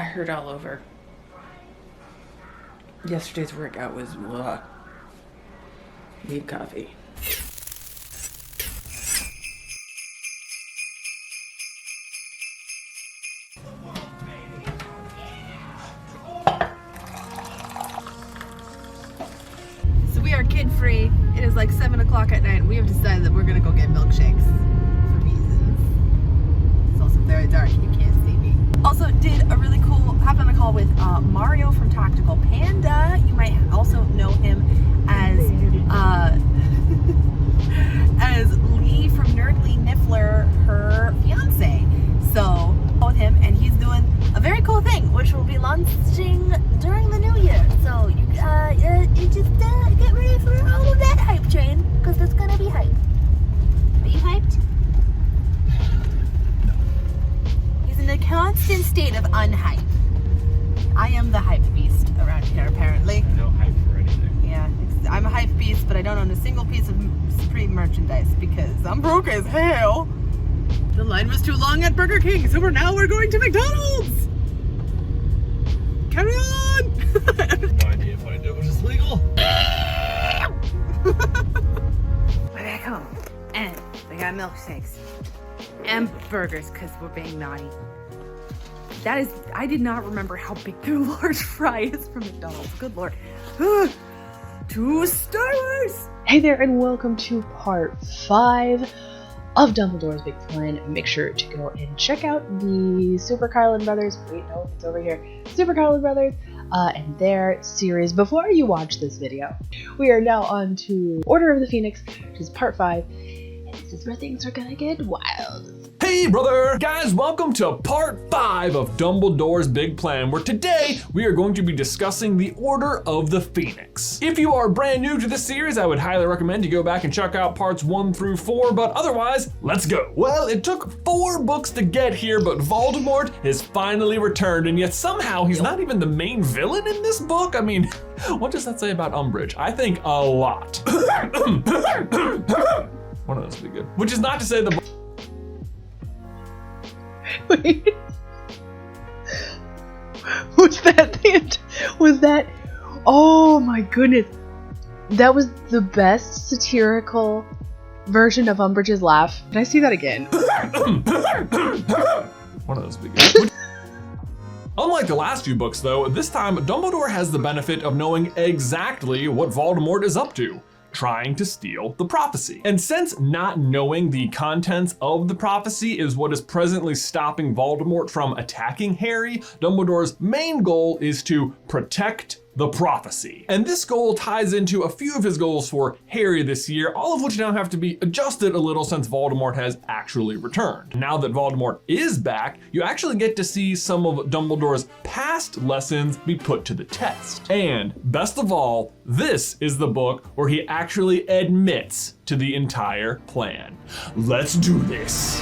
I hurt all over. Yesterday's workout was blah. Need coffee. So we are kid-free. It is like 7 o'clock at night and we have decided that we're gonna go get milkshakes for reasons. It's also very dark and you can't see me. Also did a really cool, hopped on a call with Mario from Tactical Panda. You might also know him as as Lee from Nerdly Niffler, her fiance. So with him, and he's doing a very cool thing, which will be launching during the new year. So you just get ready for all of that hype train, because it's gonna be hype. Are you hyped? He's in a constant state of unhype. I am the hype beast around here, apparently. No hype for anything. Yeah, I'm a hype beast, but I don't own a single piece of Supreme merchandise because I'm broke as hell. The line was too long at Burger King, so we're going to McDonald's. Carry on. No idea if what I did was just legal. We're back home, and we got milkshakes and burgers because we're being naughty. That is, I did not remember how big their large fry is from McDonald's. Good lord. 2 Star Wars! Hey there, and welcome to part 5 of Dumbledores Big Plan. Make sure to go and check out the Super Carlin Brothers. Wait, no, it's over here. Super Carlin Brothers and their series. Before you watch this video, we are now on to Order of the Phoenix, which is part 5. And this is where things are gonna get wild. Hey brother! Guys, welcome to part 5 of Dumbledore's Big Plan, where today we are going to be discussing the Order of the Phoenix. If you are brand new to this series, I would highly recommend you go back and check out parts 1 through 4, but otherwise, let's go. Well, it took 4 books to get here, but Voldemort has finally returned, and yet somehow he's not even the main villain in this book. I mean, what does that say about Umbridge? I think a lot. One of those would be good. Which is not to say the Wait. Was that? Oh my goodness. That was the best satirical version of Umbridge's laugh. Can I see that again? One of those would be good. Unlike the last few books though, this time Dumbledore has the benefit of knowing exactly what Voldemort is up to. Trying to steal the prophecy. And since not knowing the contents of the prophecy is what is presently stopping Voldemort from attacking Harry, Dumbledore's main goal is to protect the prophecy. And this goal ties into a few of his goals for Harry this year, all of which now have to be adjusted a little since Voldemort has actually returned. Now that Voldemort is back, you actually get to see some of Dumbledore's past lessons be put to the test. And best of all, this is the book where he actually admits to the entire plan. Let's do this.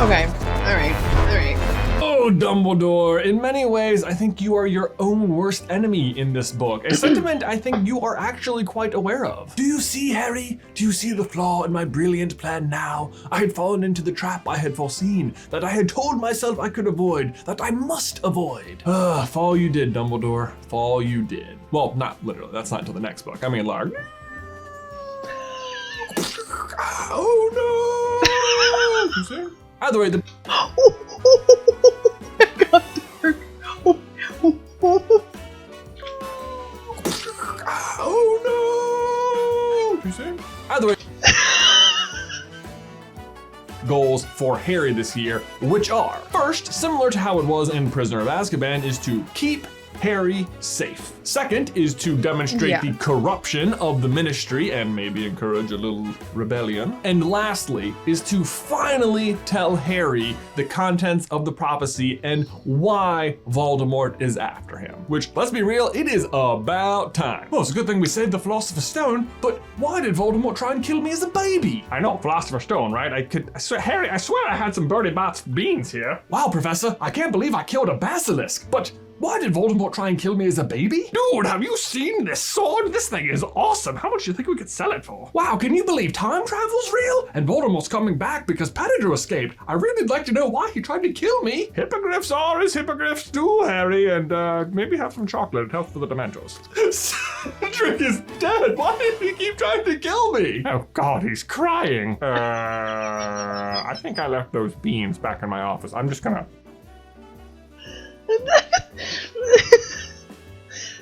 Okay, alright. Oh, Dumbledore, in many ways, I think you are your own worst enemy in this book, a sentiment I think you are actually quite aware of. Do you see, Harry? Do you see the flaw in my brilliant plan now? I had fallen into the trap I had foreseen, that I had told myself I could avoid, that I must avoid. Fall you did, Dumbledore, fall you did. Well, not literally, that's not until the next book. I mean, like, oh no! You see? Either way, the That got dark. Oh no! You see? Either way. Goals for Harry this year, which are, first, similar to how it was in Prisoner of Azkaban, is to keep Harry safe. Second is to demonstrate the corruption of the ministry and maybe encourage a little rebellion. And lastly is to finally tell Harry the contents of the prophecy and why Voldemort is after him. Which, let's be real, it is about time. Well, it's a good thing we saved the Philosopher's Stone, but why did Voldemort try and kill me as a baby? I know Philosopher's Stone, right? I swear, Harry, I swear I had some Birdie Bot's beans here. Wow, Professor, I can't believe I killed a basilisk, but Why did Voldemort try and kill me as a baby? Dude, have you seen this sword? This thing is awesome. How much do you think we could sell it for? Wow, can you believe time travel's real? And Voldemort's coming back because Pettigrew escaped. I really like to know why he tried to kill me. Hippogriffs are as hippogriffs do, Harry, and maybe have some chocolate. It helps for the Dementors. Cedric is dead. Why did he keep trying to kill me? Oh God, he's crying. I think I left those beans back in my office. I'm just gonna...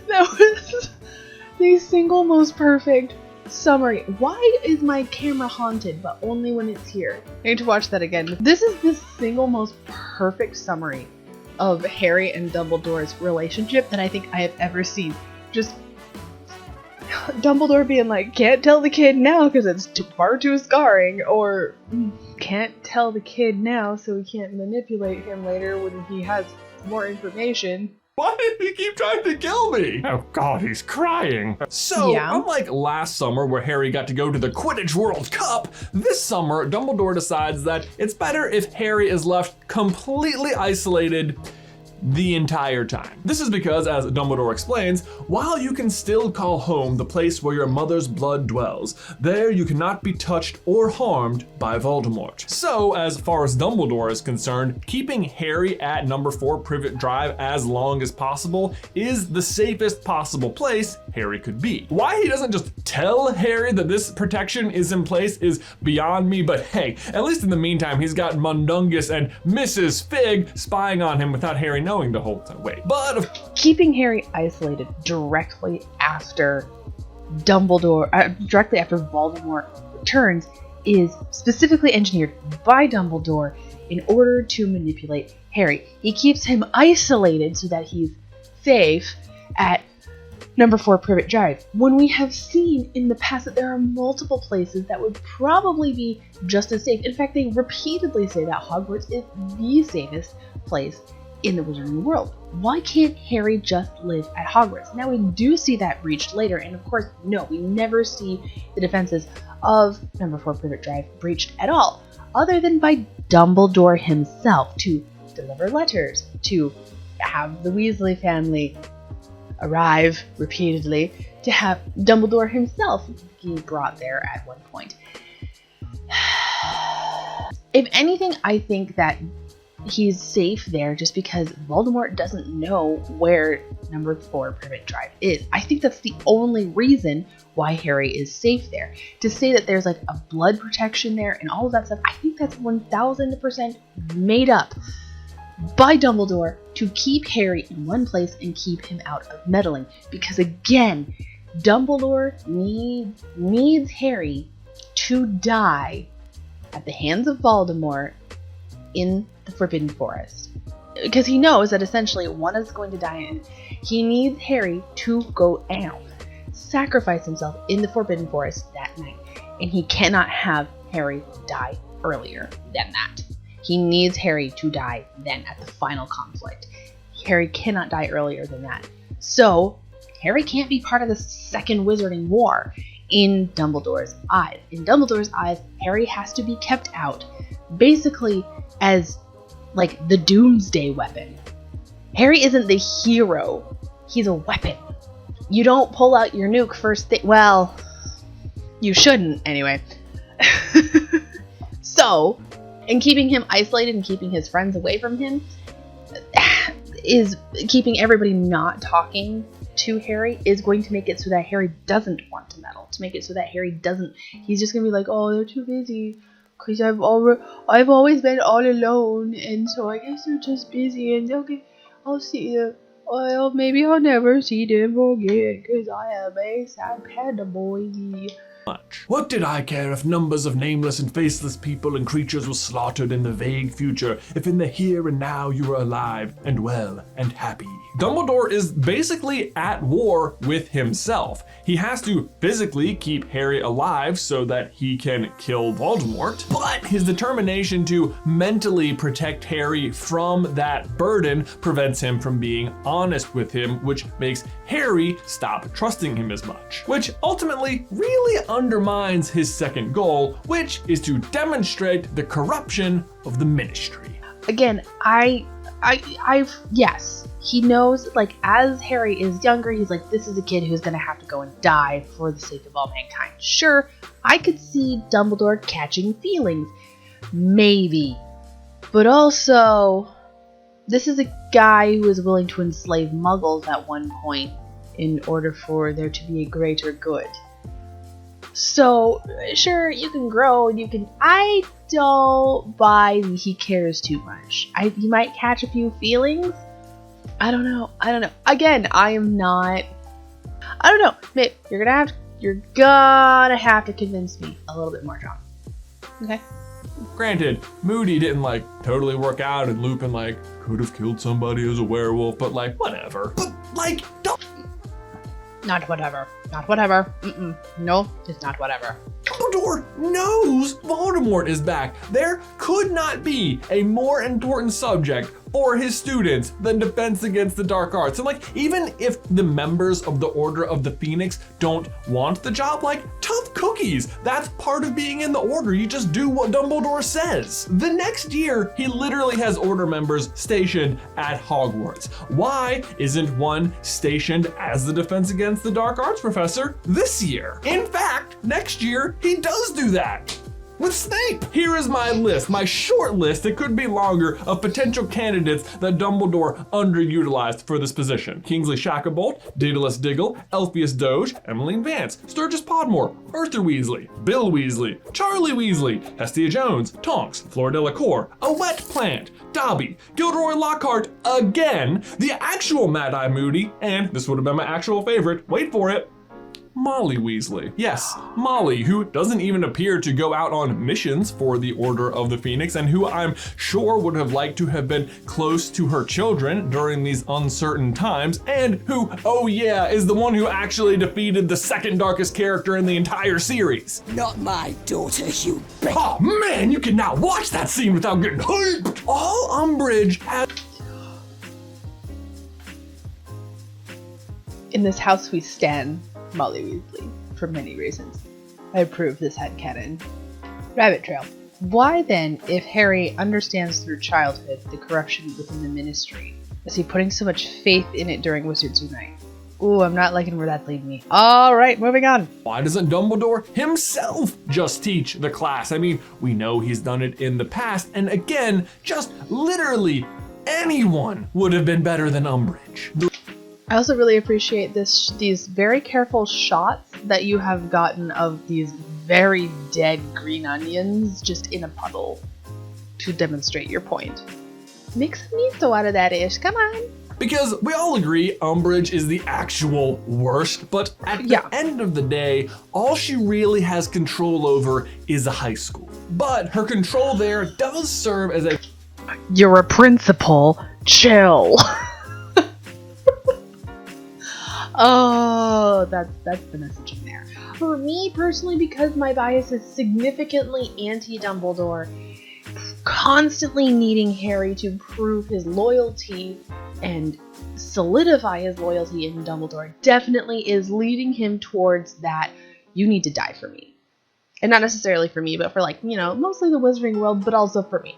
That was the single most perfect summary. Why is my camera haunted, but only when it's here? I need to watch that again. This is the single most perfect summary of Harry and Dumbledore's relationship that I think I have ever seen. Just Dumbledore being like, can't tell the kid now because it's far too scarring, or can't tell the kid now so we can't manipulate him later when he has more information. Why did he keep trying to kill me? Oh God, he's crying. So, Yeah. unlike last summer where Harry got to go to the Quidditch World Cup, this summer Dumbledore decides that it's better if Harry is left completely isolated the entire time. This is because, as Dumbledore explains, while you can still call home the place where your mother's blood dwells, there you cannot be touched or harmed by Voldemort. So, as far as Dumbledore is concerned, keeping Harry at number 4 Privet Drive as long as possible is the safest possible place Harry could be. Why he doesn't just tell Harry that this protection is in place is beyond me, but hey, at least in the meantime, he's got Mundungus and Mrs. Fig spying on him without Harry knowing the whole time. Wait, but Keeping Harry isolated directly after directly after Voldemort returns is specifically engineered by Dumbledore in order to manipulate Harry. He keeps him isolated so that he's safe at number 4 Privet Drive, when we have seen in the past that there are multiple places that would probably be just as safe. In fact, they repeatedly say that Hogwarts is the safest place in the wizarding world. Why can't Harry just live at Hogwarts? Now, we do see that breached later, and of course, no, we never see the defenses of number 4 Privet Drive breached at all, other than by Dumbledore himself to deliver letters, to have the Weasley family arrive repeatedly, to have Dumbledore himself be brought there at one point. If anything, I think that he's safe there just because Voldemort doesn't know where number 4 Privet Drive is. I think that's the only reason why Harry is safe there. To say that there's like a blood protection there and all of that stuff, I think that's 1000% made up by Dumbledore to keep Harry in one place and keep him out of meddling. Because again, Dumbledore needs Harry to die at the hands of Voldemort in the Forbidden Forest. Because he knows that essentially one is going to die, and he needs Harry to go out, sacrifice himself in the Forbidden Forest that night. And he cannot have Harry die earlier than that. He needs Harry to die then at the final conflict. Harry cannot die earlier than that. So, Harry can't be part of the Second Wizarding War in Dumbledore's eyes. In Dumbledore's eyes, Harry has to be kept out, basically as like the doomsday weapon. Harry isn't the hero, he's a weapon. You don't pull out your nuke first thing. Well, you shouldn't anyway. So, and keeping him isolated and keeping his friends away from him is keeping everybody not talking to Harry is going to make it so that Harry doesn't want to meddle. To make it so that Harry doesn't, he's just gonna be like, oh, they're too busy. Because I've always been all alone, and so I guess they're just busy, and okay, I'll see them. Well, maybe I'll never see them again, because I am a sad panda boy. What did I care if numbers of nameless and faceless people and creatures were slaughtered in the vague future, if in the here and now you were alive and well and happy? Dumbledore is basically at war with himself. He has to physically keep Harry alive so that he can kill Voldemort, but his determination to mentally protect Harry from that burden prevents him from being honest with him, which makes Harry stop trusting him as much, which ultimately really undermines his second goal, which is to demonstrate the corruption of the Ministry. again, yes, he knows, like, as Harry is younger, he's like, this is a kid who's gonna have to go and die for the sake of all mankind. Sure, I could see Dumbledore catching feelings. Maybe. But also, this is a guy who is willing to enslave muggles at one point in order for there to be a greater good. So, sure, you can grow, and you can... I don't buy that he cares too much. He might catch a few feelings. I don't know. Again, I am not... I don't know. Maybe you're gonna have to convince me a little bit more, John. Okay? Granted, Moody didn't like totally work out, and Lupin like could have killed somebody as a werewolf, but like whatever. But like, don't. Not whatever. Not whatever. No, it's not whatever. Dumbledore knows Voldemort is back. There could not be a more important subject for his students than defense against the dark arts. And like, even if the members of the Order of the Phoenix don't want the job, like, tough cookies. That's part of being in the Order. You just do what Dumbledore says. The next year, he literally has Order members stationed at Hogwarts. Why isn't one stationed as the defense against the dark arts professor this year? In fact, next year, he does do that. With Snape. Here is my list, my short list, it could be longer, of potential candidates that Dumbledore underutilized for this position. Kingsley Shacklebolt, Daedalus Diggle, Elphias Doge, Emmeline Vance, Sturgis Podmore, Arthur Weasley, Bill Weasley, Charlie Weasley, Hestia Jones, Tonks, Fleur Delacour, A Wet Plant, Dobby, Gilderoy Lockhart again, the actual Mad-Eye Moody, and this would have been my actual favorite, wait for it, Molly Weasley. Yes, Molly, who doesn't even appear to go out on missions for the Order of the Phoenix, and who I'm sure would have liked to have been close to her children during these uncertain times, and who, oh yeah, is the one who actually defeated the second darkest character in the entire series. Not my daughter, you bitch. Oh man, you cannot watch that scene without getting hyped. All Umbridge has... In this house we stand, Molly Weasley, for many reasons. I approve this headcanon. Rabbit trail. Why then, if Harry understands through childhood the corruption within the Ministry, is he putting so much faith in it during Wizards Unite? Ooh, I'm not liking where that's leading me. Alright, moving on. Why doesn't Dumbledore himself just teach the class? I mean, we know he's done it in the past, and again, just literally anyone would have been better than Umbridge. I also really appreciate these very careful shots that you have gotten of these very dead green onions just in a puddle to demonstrate your point. Make some miso out of that ish, come on! Because we all agree Umbridge is the actual worst, but at the end of the day, all she really has control over is a high school. But her control there does serve as a... You're a principal, chill! Oh, that's the messaging there. For me personally, because my bias is significantly anti-Dumbledore, constantly needing Harry to prove his loyalty and solidify his loyalty in Dumbledore definitely is leading him towards that, you need to die for me. And not necessarily for me, but for, like, you know, mostly the Wizarding world, but also for me.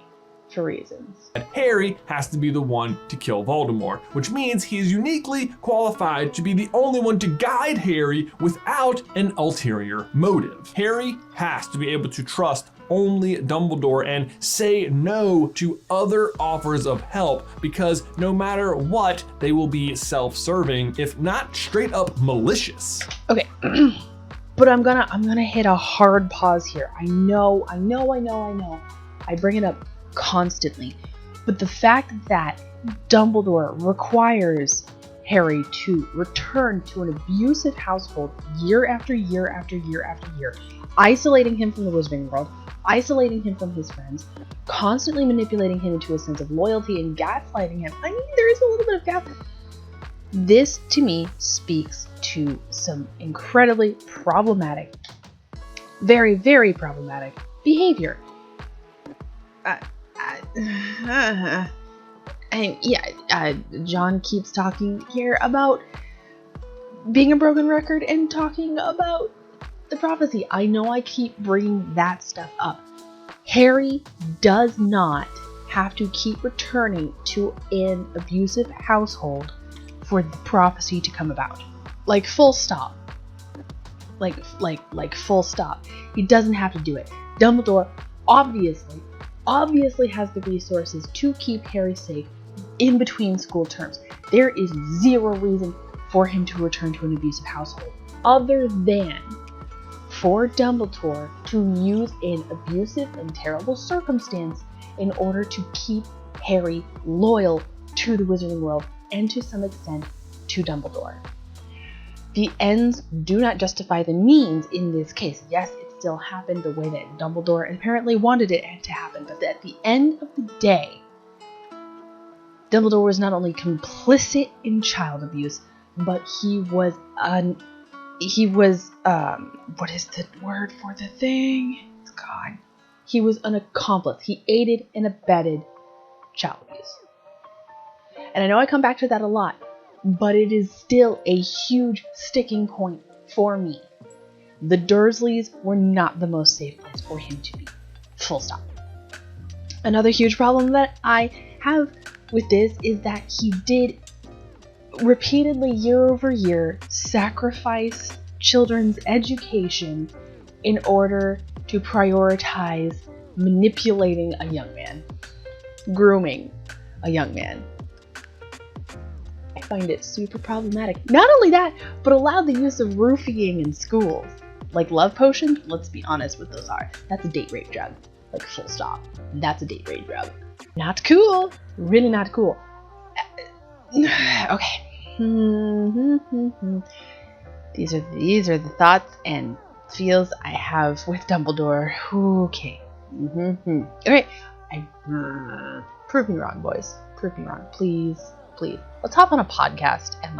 For reasons. Harry has to be the one to kill Voldemort, which means he's uniquely qualified to be the only one to guide Harry without an ulterior motive. Harry has to be able to trust only Dumbledore and say no to other offers of help, because no matter what, they will be self-serving, if not straight up malicious. Okay. But I'm gonna hit a hard pause here. I know. I bring it up constantly, but the fact that Dumbledore requires Harry to return to an abusive household year after year after year after year, isolating him from the Wizarding world, isolating him from his friends, constantly manipulating him into a sense of loyalty and gaslighting him. I mean, there is a little bit of gaslighting. This, to me, speaks to some incredibly problematic, very, very problematic behavior. John keeps talking here about being a broken record and talking about the prophecy. I know I keep bringing that stuff up. Harry does not have to keep returning to an abusive household for the prophecy to come about. Like, full stop. Like full stop. He doesn't have to do it. Dumbledore obviously has the resources to keep Harry safe in between school terms. There is zero reason for him to return to an abusive household, other than for Dumbledore to use an abusive and terrible circumstance in order to keep Harry loyal to the Wizarding World and to some extent to Dumbledore. The ends do not justify the means in this case. Yes, it still happened the way that Dumbledore apparently wanted it to happen, but at the end of the day, Dumbledore was not only complicit in child abuse, but he was what is the word for the thing? God. He was an accomplice. He aided and abetted child abuse. And I know I come back to that a lot, but it is still a huge sticking point for me. The Dursleys were not the most safe place for him to be. Full stop. Another huge problem that I have with this is that he did repeatedly, year over year, sacrifice children's education in order to prioritize manipulating a young man, grooming a young man. I find it super problematic. Not only that, but allowed the use of roofying in schools. Like love potions, let's be honest what those are. That's a date rape drug. Like, full stop. That's a date rape drug. Not cool. Really not cool. Okay. These are the thoughts and feels I have with Dumbledore. Okay. Okay. Prove me wrong, boys. Prove me wrong. Please. Let's hop on a podcast and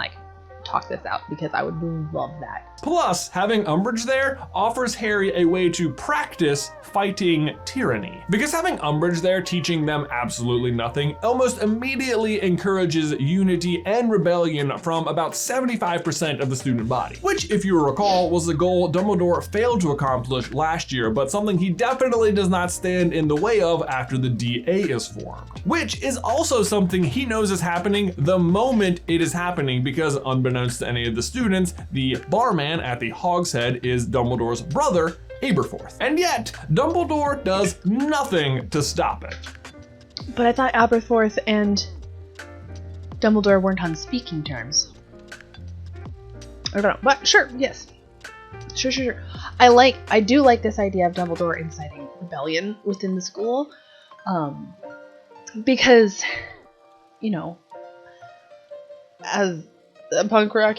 talk this out, because I would love that. Plus, having Umbridge there offers Harry a way to practice fighting tyranny. Because having Umbridge there teaching them absolutely nothing almost immediately encourages unity and rebellion from about 75% of the student body. Which, if you recall, was the goal Dumbledore failed to accomplish last year, but something he definitely does not stand in the way of after the DA is formed. Which is also something he knows is happening the moment it is happening, because unbeknownst to any of the students, the barman at the Hogshead is Dumbledore's brother, Aberforth. And yet, Dumbledore does nothing to stop it. But I thought Aberforth and Dumbledore weren't on speaking terms. I don't know, but sure, yes. Sure. I do like this idea of Dumbledore inciting rebellion within the school. Because, as a punk rock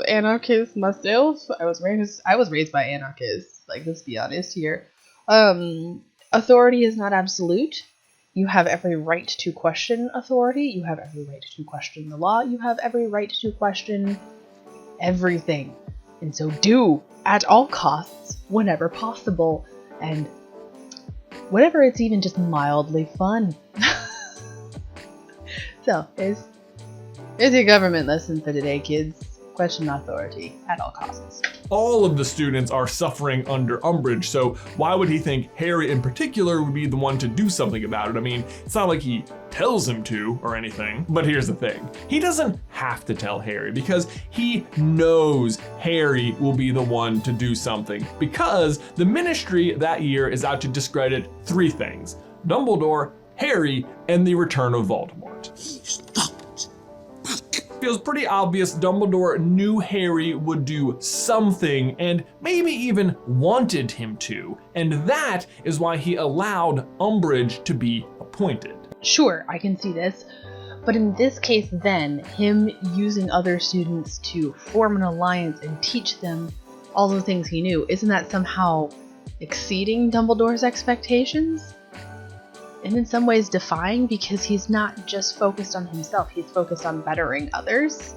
anarchist myself, I was raised by anarchists. Let's be honest here. Authority is not absolute. You have every right to question authority. You have every right to question the law. You have every right to question everything. And so do at all costs, whenever possible, and whenever it's even just mildly fun. So, here's your government lesson for today, kids. Question authority at all costs. All of the students are suffering under Umbridge, so why would he think Harry in particular would be the one to do something about it? I mean, it's not like he tells him to or anything. But here's the thing. He doesn't have to tell Harry, because he knows Harry will be the one to do something, because the Ministry that year is out to discredit 3 things: Dumbledore, Harry, and the return of Voldemort. Stop it. Feels pretty obvious Dumbledore knew Harry would do something, and maybe even wanted him to, and that is why he allowed Umbridge to be appointed. Sure, I can see this, but in this case then, him using other students to form an alliance and teach them all the things he knew, isn't that somehow exceeding Dumbledore's expectations? And in some ways defying, because he's not just focused on himself, he's focused on bettering others,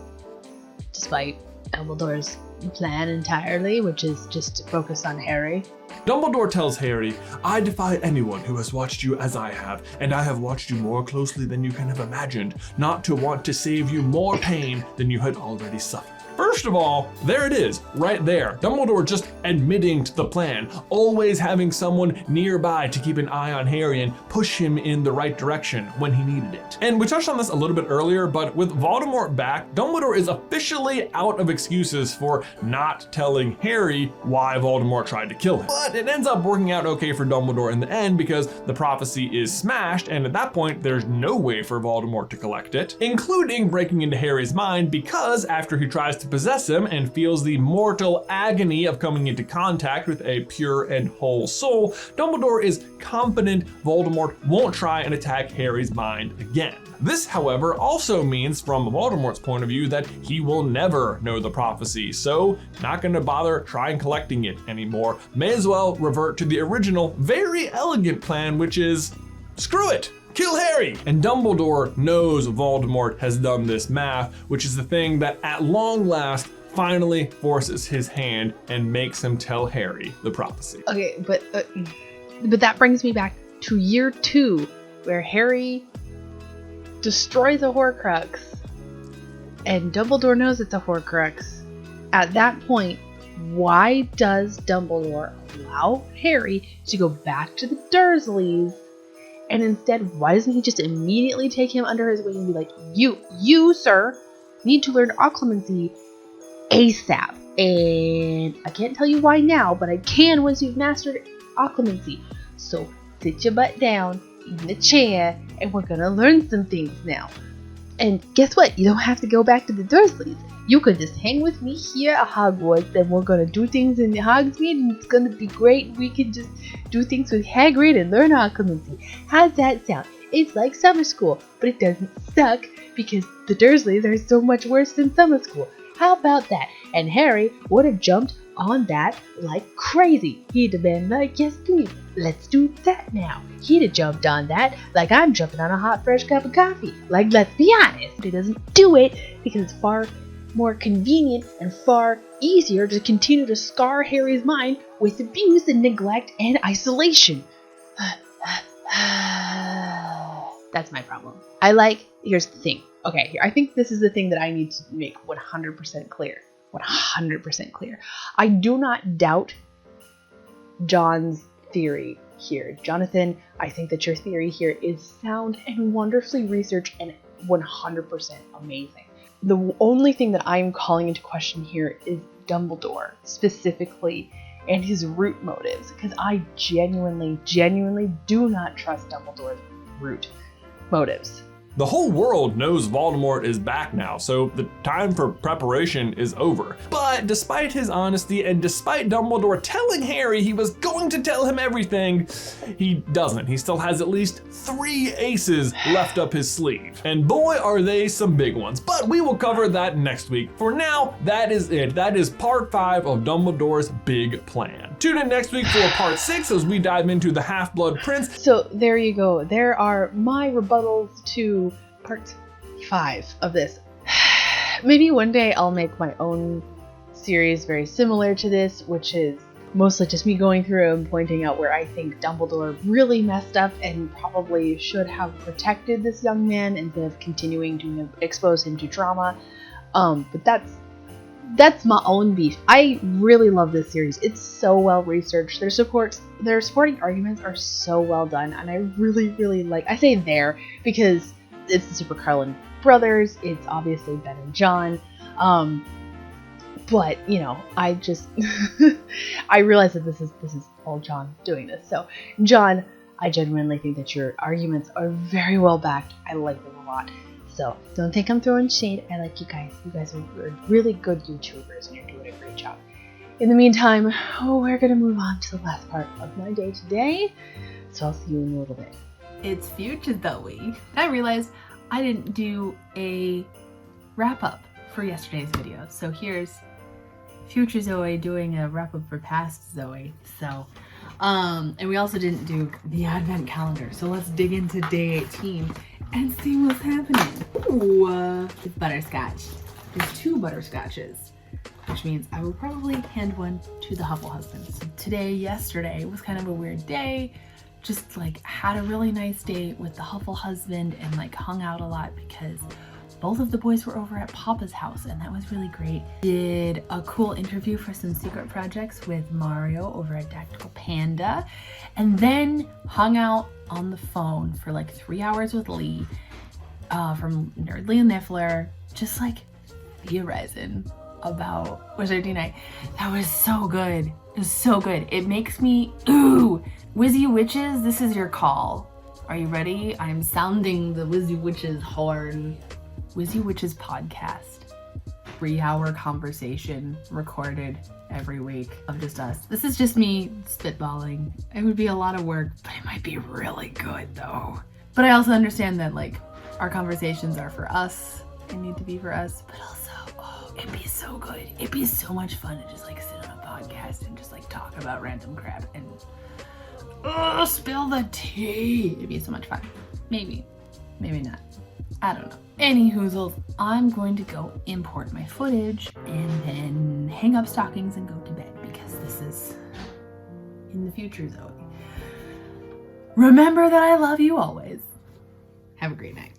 despite Dumbledore's plan entirely, which is just to focus on Harry. Dumbledore tells Harry, "I defy anyone who has watched you as I have, and I have watched you more closely than you can have imagined, not to want to save you more pain than you had already suffered." First of all, there it is, right there. Dumbledore just admitting to the plan, always having someone nearby to keep an eye on Harry and push him in the right direction when he needed it. And we touched on this a little bit earlier, but with Voldemort back, Dumbledore is officially out of excuses for not telling Harry why Voldemort tried to kill him. But it ends up working out okay for Dumbledore in the end because the prophecy is smashed, and at that point, there's no way for Voldemort to collect it, including breaking into Harry's mind, because after he tries to possess him and feels the mortal agony of coming into contact with a pure and whole soul, Dumbledore is confident Voldemort won't try and attack Harry's mind again. This, however, also means from Voldemort's point of view that he will never know the prophecy, so not gonna bother trying collecting it anymore. May as well revert to the original, very elegant plan, which is, screw it! Kill Harry! And Dumbledore knows Voldemort has done this math, which is the thing that at long last finally forces his hand and makes him tell Harry the prophecy. Okay, but that brings me back to year 2, where Harry destroys a Horcrux, and Dumbledore knows it's a Horcrux. At that point, why does Dumbledore allow Harry to go back to the Dursleys? And instead, why doesn't he just immediately take him under his wing and be like, you, sir, need to learn occlumency ASAP. And I can't tell you why now, but I can once you've mastered occlumency. So sit your butt down in the chair, and we're gonna learn some things now. And guess what? You don't have to go back to the Dursleys. You can just hang with me here at Hogwarts, and we're gonna do things in Hogsmeade, and it's gonna be great. We can just do things with Hagrid and learn occlumency. How's that sound? It's like summer school, but it doesn't suck because the Dursleys are so much worse than summer school. How about that? And Harry would have jumped on that like crazy. He'd have been like, yes please, let's do that now. He'd have jumped on that like I'm jumping on a hot fresh cup of coffee. Like, let's be honest. But he doesn't do it because it's far more convenient and far easier to continue to scar Harry's mind with abuse and neglect and isolation. That's my problem. Here's the thing. Okay, I think this is the thing that I need to make 100% clear. 100% clear. I do not doubt John's theory here. Jonathan, I think that your theory here is sound and wonderfully researched and 100% amazing. The only thing that I'm calling into question here is Dumbledore, specifically, and his root motives, because I genuinely do not trust Dumbledore's root motives. The whole world knows Voldemort is back now, so the time for preparation is over. But despite his honesty and despite Dumbledore telling Harry he was going to tell him everything, he doesn't. He still has at least 3 aces left up his sleeve. And boy, are they some big ones. But we will cover that next week. For now, that is it. That is part 5 of Dumbledore's big plan. Tune in next week for part 6 as we dive into the Half-Blood Prince. So there you go. There are my rebuttals to part 5 of this. Maybe one day I'll make my own series very similar to this, which is mostly just me going through and pointing out where I think Dumbledore really messed up and probably should have protected this young man instead of continuing to expose him to trauma. But that's my own beef. I really love this series. It's so well researched. Their supporting arguments are so well done, and I really like. I say there because it's the Super Carlin brothers. It's obviously Ben and John. But you know, I just I realize that this is all John doing this. So John, I genuinely think that your arguments are very well backed. I like them a lot. So don't think I'm throwing shade. I like you guys. You guys are really good YouTubers and you're doing a great job. In the meantime, we're gonna move on to the last part of my day today. So I'll see you in a little bit. It's Future Zoe. I realized I didn't do a wrap-up for yesterday's video. So here's Future Zoe doing a wrap-up for past Zoe. So, and we also didn't do the advent calendar. So let's dig into day 18 and see what's happening. Ooh, it's butterscotch. There's 2 butterscotches, which means I will probably hand one to the Huffle husband. So yesterday was kind of a weird day. Just like had a really nice day with the Huffle husband and like hung out a lot because both of the boys were over at Papa's house, and that was really great. Did a cool interview for some secret projects with Mario over at Tactical Panda, and then hung out on the phone for like 3 hours with Lee from Nerdly and Niffler, just like theorizing about Wizarding Night. That was so good. It was so good. It makes me, ooh, Wizzy Witches, this is your call. Are you ready? I'm sounding the Wizzy Witches horn. Wizzy Witches podcast. 3-hour conversation recorded every week of just us. This is just me spitballing. It would be a lot of work, but it might be really good though. But I also understand that like our conversations are for us and need to be for us, but also, oh, it'd be so good. It'd be so much fun to just like sit on a podcast and just like talk about random crap and spill the tea. It'd be so much fun. Maybe not. I don't know. Any hoozles, I'm going to go import my footage and then hang up stockings and go to bed because this is in the future, Zoe. Remember that I love you always. Have a great night.